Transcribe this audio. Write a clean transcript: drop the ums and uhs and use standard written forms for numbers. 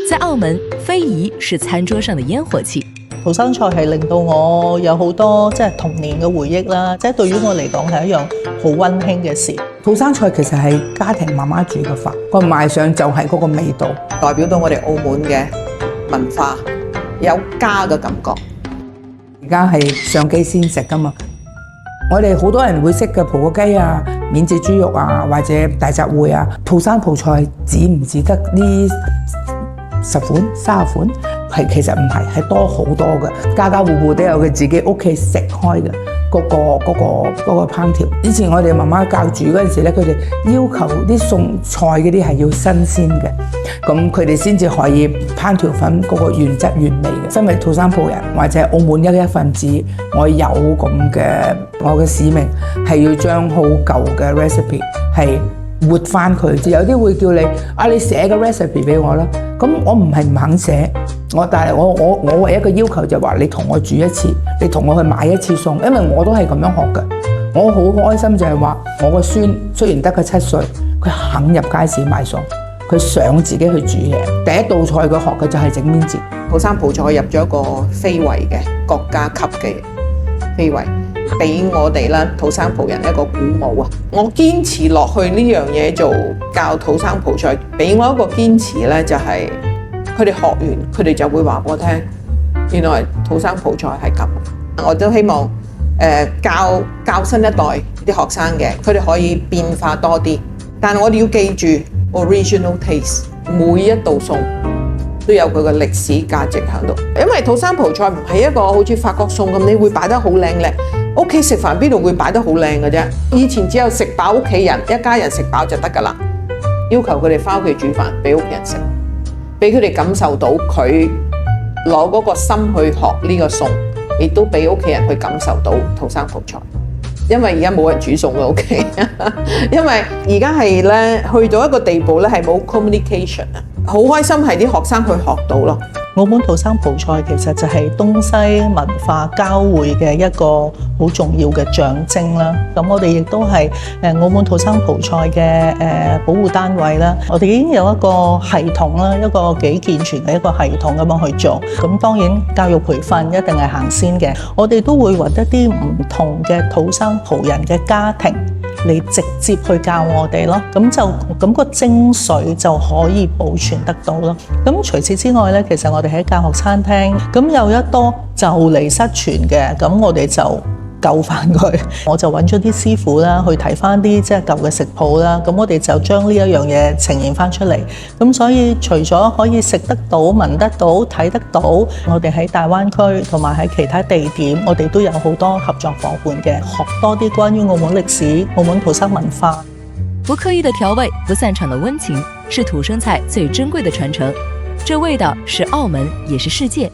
在澳門，非遺是餐桌上的煙火氣。土生菜係令到我有好多童年嘅回憶啦，對於我嚟講係一樣好溫馨嘅事。土生菜其實係家庭媽媽煮嘅飯，個賣相就係嗰個味道，代表到我哋澳門嘅文化，有家嘅感覺。而家係上機先食㗎嘛，我哋好多人會識嘅葡國雞啊、免治豬肉啊，或者大雜燴啊，土生葡菜止唔止得呢10款、30款？其實唔係，係多好多嘅，家家戶戶都有佢自己屋企食開嘅嗰個烹調。以前我哋媽媽教煮嗰陣時咧，佢哋要求啲餸菜嗰啲係要新鮮嘅，咁佢哋先至可以烹調返嗰個原汁原味嘅。身為土生葡人或者澳門一份子，我有我嘅使命係要將好舊嘅 recipe 係活翻佢。有啲會叫你你寫個 recipe 俾我啦，咁我唔係唔肯寫。但係我唯一嘅要求就係話你同我煮一次，你同我去買一次餸，因為我都係咁樣學嘅。我好開心就係話我個孫雖然得佢7歲，佢肯入街市買餸，佢想自己去煮嘢。第一道菜佢學嘅就係整麵節。土生葡菜入咗一個非遺嘅國家級嘅非遺，俾我哋啦土生葡人一個鼓舞啊！我堅持落去呢樣嘢做教土生葡菜，俾我一個堅持咧就係、佢哋學完，佢哋就會話我聽，原來土生葡菜係咁。我都希望教新一代啲學生嘅，佢哋可以變化多啲。但係我哋要記住 original taste， 每一道餸都有佢嘅歷史價值喺度。因為土生葡菜唔係一個好似法國餸咁，你會擺得好靚靚。屋企食飯邊度會擺得好靚嘅啫？以前只有食飽屋企人，一家人食飽就得㗎啦。要求佢哋返屋企煮飯俾屋企人食。俾佢哋感受到佢攞嗰個心去學呢個餸，亦都俾屋企人去感受到土生葡菜。因為而家冇人煮餸嘅屋企，因為而家係咧去到一個地步咧係冇 communication 啊，好開心係啲學生去學到咯。澳門土生葡菜其實就係東西文化交匯嘅一個好重要嘅象徵啦。咁我哋亦都係澳門土生葡菜嘅保護單位啦。我哋已經有一個系統啦，一個幾健全嘅一個系統咁樣去做。咁當然教育培訓一定係行先嘅。我哋都會揾一啲唔同嘅土生葡人嘅家庭嚟直接去教我哋咯，咁個精髓就可以保存得到咯。咁除此之外咧，其實我哋喺教學餐廳，咁有一多就嚟失傳嘅，咁我哋就救翻佢。我就揾咗啲師傅啦，去睇翻啲舊嘅食譜啦，咁我哋就將呢一樣嘢呈現翻出嚟。咁所以除咗可以食得到、聞得到、睇得到，我哋喺大灣區同埋喺其他地點，我哋都有好多合作夥伴嘅，學多啲關於澳門歷史、澳門土生文化。不刻意的調味，不散場的溫情，是土生菜最珍貴的傳承。這味道是澳門，也是世界。